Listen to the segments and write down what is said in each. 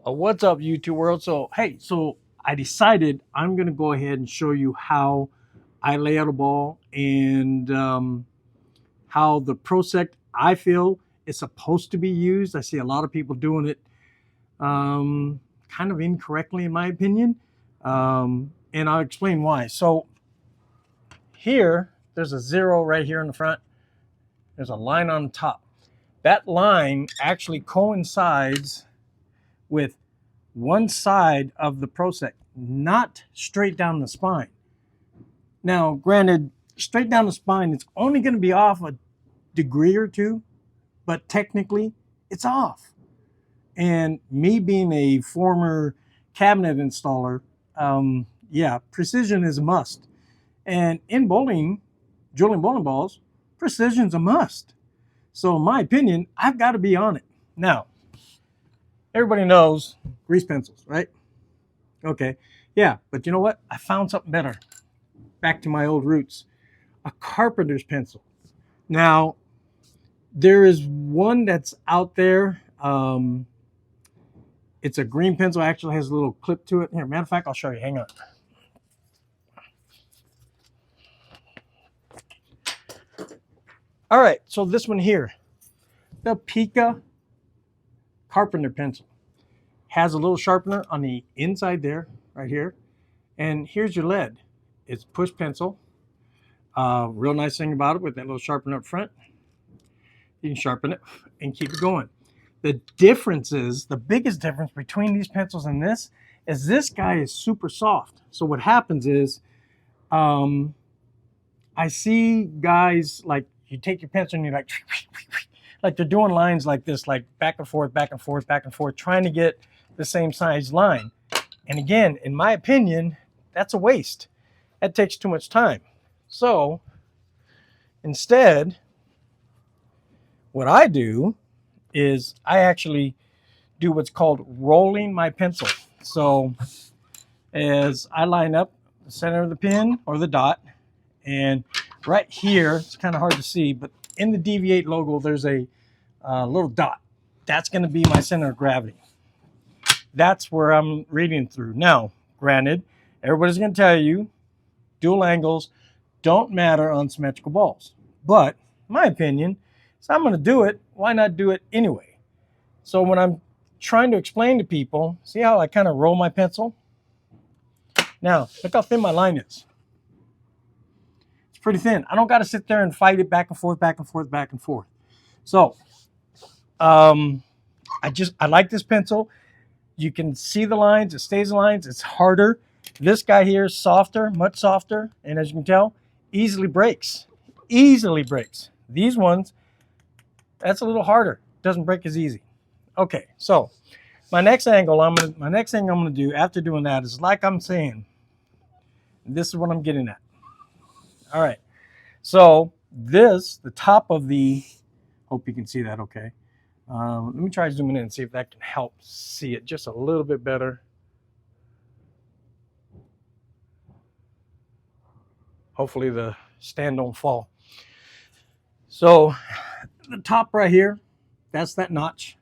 What's up, YouTube world? So, hey, I decided I'm going to go ahead and show you how I lay out a ball and how the ProSec I feel is supposed to be used. I see a lot of people doing it kind of incorrectly, in my opinion, and I'll explain why. So, here, there's a zero right here in the front. There's a line on the top. That line actually coincides with one side of the ProSec, not straight down the spine. Now, granted, straight down the spine, it's only going to be off a degree or two, but technically it's off. And me being a former cabinet installer, yeah, precision is a must. And in bowling, drilling bowling balls, precision's a must. So in my opinion, I've got to be on it. Now, everybody knows grease pencils, right? Okay, yeah, but you know what? I found something better. Back to my old roots, a carpenter's pencil. Now, there is one that's out there. It's a green pencil, actually has a little clip to it. Here, matter of fact, I'll show you. Hang on. All right, so this one here, the Pika carpenter pencil, has a little sharpener on the inside there, right here. And here's your lead. It's push pencil. Real nice thing about it with that little sharpener up front. You can sharpen it and keep it going. The difference is, the biggest difference between these pencils and this is this guy is super soft. So what happens is, I see guys, like, you take your pencil and you're like they're doing lines like this, like back and forth, back and forth, back and forth, trying to get the same size line. And again, in my opinion, that's a waste. That takes too much time. So instead, what I do is I actually do what's called rolling my pencil. So as I line up the center of the pin or the dot, and right here, it's kind of hard to see, but in the DV8 logo, there's a little dot. That's going to be my center of gravity. That's where I'm reading through. Now, granted, everybody's going to tell you dual angles don't matter on symmetrical balls. But my opinion is, I'm going to do it. Why not do it anyway? So when I'm trying to explain to people, see how I kind of roll my pencil? Now, look how thin my line is. It's pretty thin. I don't got to sit there and fight it back and forth, back and forth, back and forth. So I like this pencil. You can see the lines. It stays the lines. It's harder. This guy here is softer, much softer. And as you can tell, easily breaks. Easily breaks. These ones, that's a little harder. Doesn't break as easy. Okay, so my next thing I'm gonna do after doing that is, like I'm saying, this is what I'm getting at. All right, so this, the top of the, hope you can see that okay. Let me try zooming in and see if that can help see it just a little bit better. Hopefully the stand don't fall. So the top right here, that's that notch.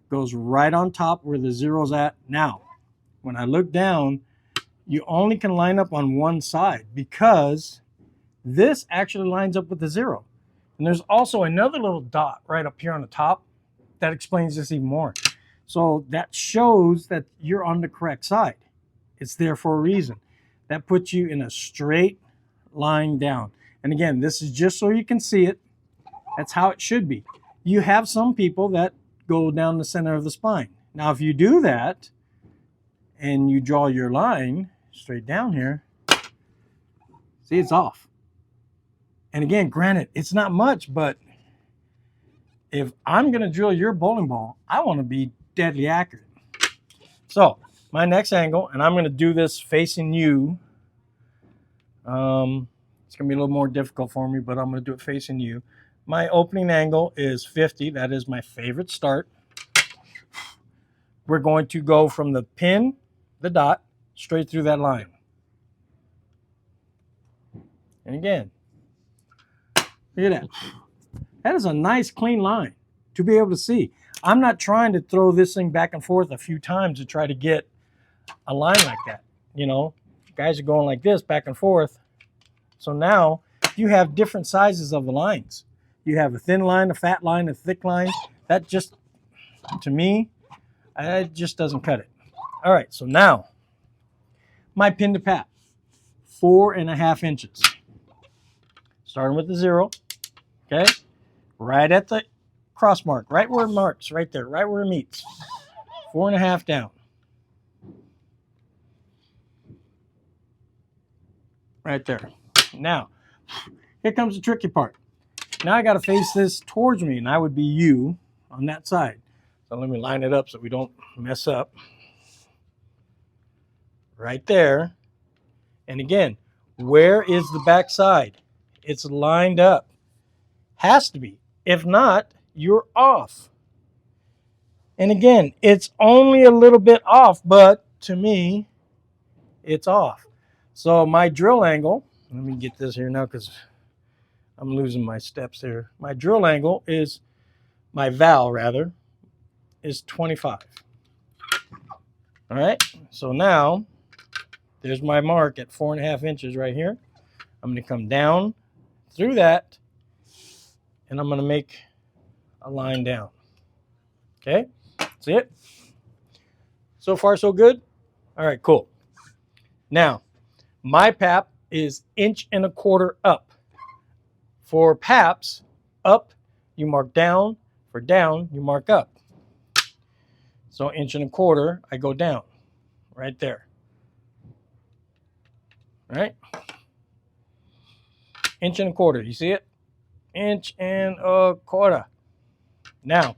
Goes right on top where the zero's at. Now, when I look down, you only can line up on one side because this actually lines up with the zero. And there's also another little dot right up here on the top that explains this even more. So that shows that you're on the correct side. It's there for a reason. That puts you in a straight line down. And again, this is just so you can see it. That's how it should be. You have some people that go down the center of the spine. Now, if you do that and you draw your line straight down here, see, it's off. And again, granted, it's not much, but if I'm going to drill your bowling ball, I want to be deadly accurate. So my next angle, and I'm going to do this facing you. It's going to be a little more difficult for me, but I'm going to do it facing you. My opening angle is 50. That is my favorite start. We're going to go from the pin, the dot, straight through that line. And again, look at that. That is a nice clean line to be able to see. I'm not trying to throw this thing back and forth a few times to try to get a line like that. You know, guys are going like this back and forth. So now you have different sizes of the lines. You have a thin line, a fat line, a thick line. That just, to me, it just doesn't cut it. All right, so now my pin to pap, 4.5 inches. Starting with the 0, okay? Right at the cross mark, right where it marks, right there, right where it meets. 4.5 down. Right there. Now, here comes the tricky part. Now I got to face this towards me, and I would be you on that side. So let me line it up so we don't mess up. Right there. And again, where is the back side? It's lined up. Has to be. If not, you're off. And again, it's only a little bit off, but to me, it's off. So my drill angle, let me get this here now because I'm losing my steps here. My drill angle is, my val rather, is 25. All right, so now there's my mark at 4.5 inches right here. I'm going to come down through that, and I'm going to make a line down. Okay, see it? So far, so good? All right, cool. Now, my pap is 1.25 inches up. For paps, up, you mark down. For down, you mark up. So 1.25 inches, I go down right there. All right? 1.25 inches, you see it? 1.25 inches. Now,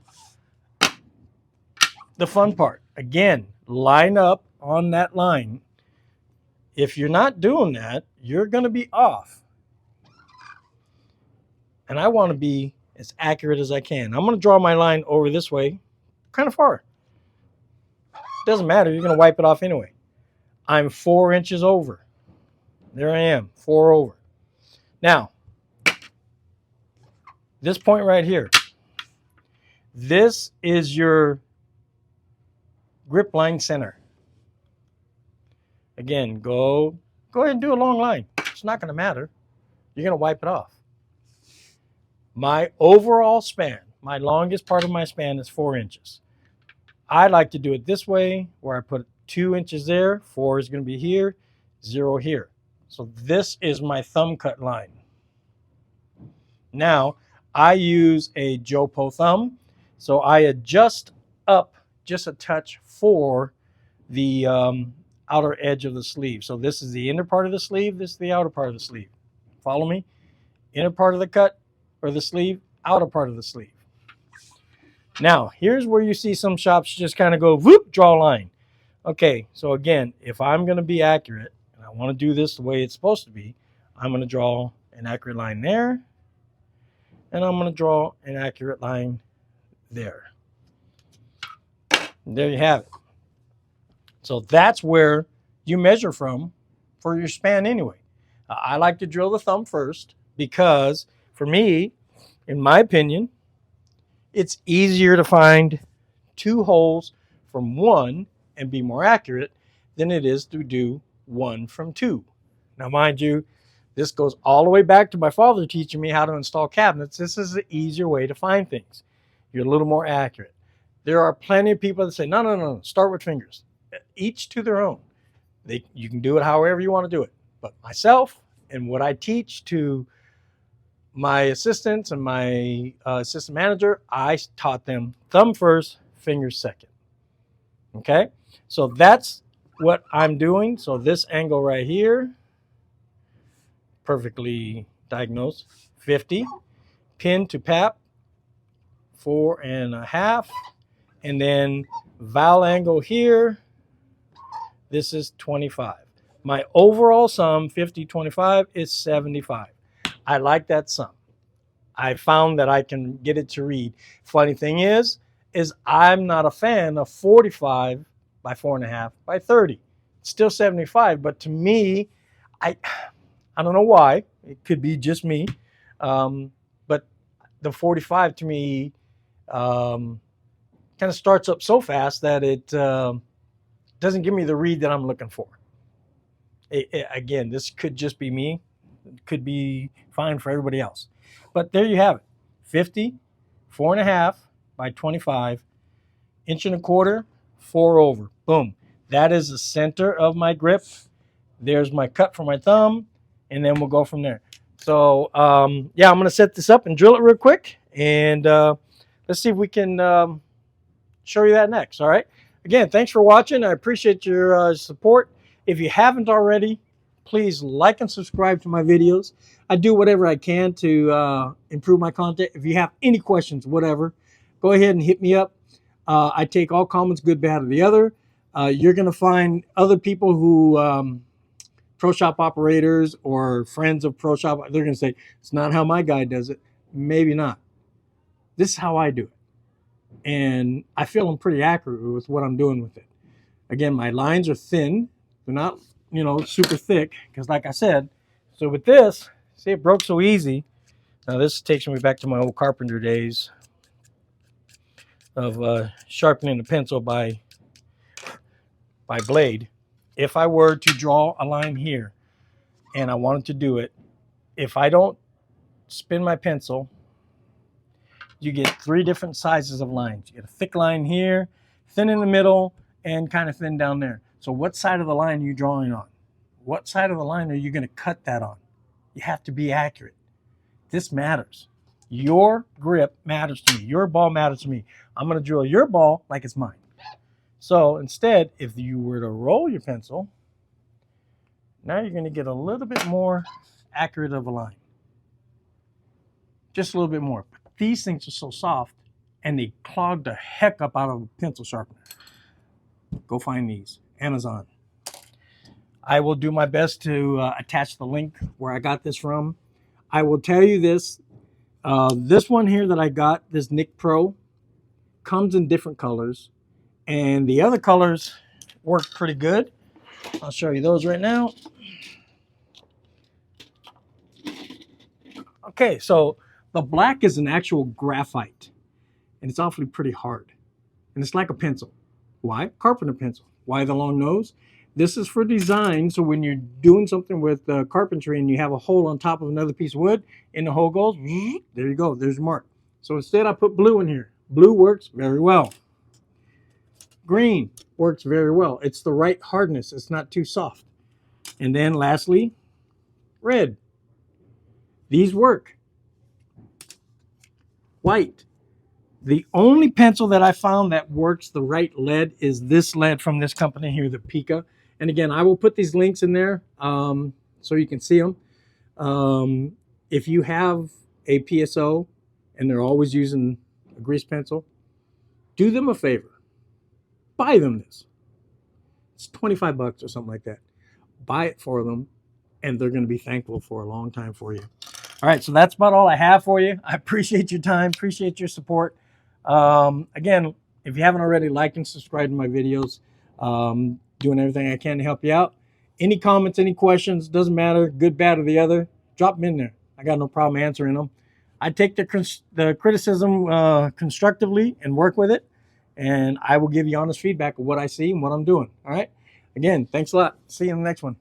the fun part, again, line up on that line. If you're not doing that, you're going to be off. And I want to be as accurate as I can. I'm going to draw my line over this way, kind of far. Doesn't matter, you're going to wipe it off anyway. I'm 4 inches over. There I am, 4 over. Now, this point right here, this is your grip line center. Again, go ahead and do a long line. It's not going to matter. You're going to wipe it off. My overall span, my longest part of my span is 4 inches. I like to do it this way, where I put 2 inches there, 4 is going to be here, 0 here. So this is my thumb cut line. Now, I use a Jopo thumb, so I adjust up just a touch for the outer edge of the sleeve. So this is the inner part of the sleeve, this is the outer part of the sleeve. Follow me? Inner part of the cut or the sleeve, outer part of the sleeve. Now, here's where you see some shops just kind of go, whoop, draw a line. Okay, so again, if I'm going to be accurate, and I want to do this the way it's supposed to be, I'm going to draw an accurate line there, and I'm going to draw an accurate line there. And there you have it. So that's where you measure from for your span anyway. I like to drill the thumb first because, for me, in my opinion, it's easier to find 2 holes from 1 and be more accurate than it is to do 1 from 2. Now, mind you, this goes all the way back to my father teaching me how to install cabinets. This is the easier way to find things. You're a little more accurate. There are plenty of people that say, no, start with fingers. Each to their own. You can do it however you want to do it. But myself and what I teach to my assistants and my assistant manager, I taught them thumb first, fingers second. Okay? So that's what I'm doing. So this angle right here, perfectly diagnosed, 50. Pin to pap, 4.5. And then val angle here, this is 25. My overall sum, 50, 25, is 75. I like that sum. I found that I can get it to read. Funny thing is I'm not a fan of 45 by 4.5 by 30. It's still 75, but to me, I don't know why. It could be just me. But the 45 to me kind of starts up so fast that it doesn't give me the read that I'm looking for. Again, this could just be me. It could be fine for everybody else. But there you have it. 50, 4.5 by 25, 1.25 inch, 4 over. Boom. That is the center of my grip. There's my cut for my thumb, and then we'll go from there. So, yeah, I'm going to set this up and drill it real quick, and let's see if we can show you that next, all right? Again, thanks for watching. I appreciate your support. If you haven't already, please like and subscribe to my videos. I do whatever I can to improve my content. If you have any questions, whatever, go ahead and hit me up. I take all comments, good, bad, or the other. You're going to find other people who, pro shop operators or friends of pro shop, they're going to say, it's not how my guy does it. Maybe not. This is how I do it. And I feel I'm pretty accurate with what I'm doing with it. Again, my lines are thin. They're not, you know, super thick, because like I said, so with this, see, it broke so easy. Now this takes me back to my old carpenter days of sharpening the pencil by blade. If I were to draw a line here and I wanted to do it, if I don't spin my pencil, you get 3 different sizes of lines. You get a thick line here, thin in the middle, and kind of thin down there. So what side of the line are you drawing on? What side of the line are you going to cut that on? You have to be accurate. This matters. Your grip matters to me. Your ball matters to me. I'm going to drill your ball like it's mine. So instead, if you were to roll your pencil, now you're going to get a little bit more accurate of a line. Just a little bit more. But these things are so soft, and they clog the heck up out of a pencil sharpener. Go find these. Amazon. I will do my best to attach the link where I got this from. I will tell you this. This one here that I got, this Nick Pro, comes in different colors. And the other colors work pretty good. I'll show you those right now. Okay, so the black is an actual graphite. And it's awfully pretty hard. And it's like a pencil. Why? Carpenter pencil. Why the long nose? This is for design, so when you're doing something with carpentry and you have a hole on top of another piece of wood, and the hole goes, there you go, there's your mark. So instead I put blue in here. Blue works very well. Green works very well. It's the right hardness. It's not too soft. And then lastly, red. These work. White. The only pencil that I found that works the right lead is this lead from this company here, the Pika. And again, I will put these links in there so you can see them. If you have a PSO and they're always using a grease pencil, do them a favor. Buy them this. It's 25 bucks or something like that. Buy it for them, and they're going to be thankful for a long time for you. All right, so that's about all I have for you. I appreciate your time, appreciate your support. Again, if you haven't already, like and subscribe to my videos. Doing everything I can to help you out. Any comments, any questions, doesn't matter, good, bad, or the other, drop them in there. I got no problem answering them. I take the criticism constructively and work with it, and I will give you honest feedback of what I see and what I'm doing. All right? Again, thanks a lot. See you in the next one.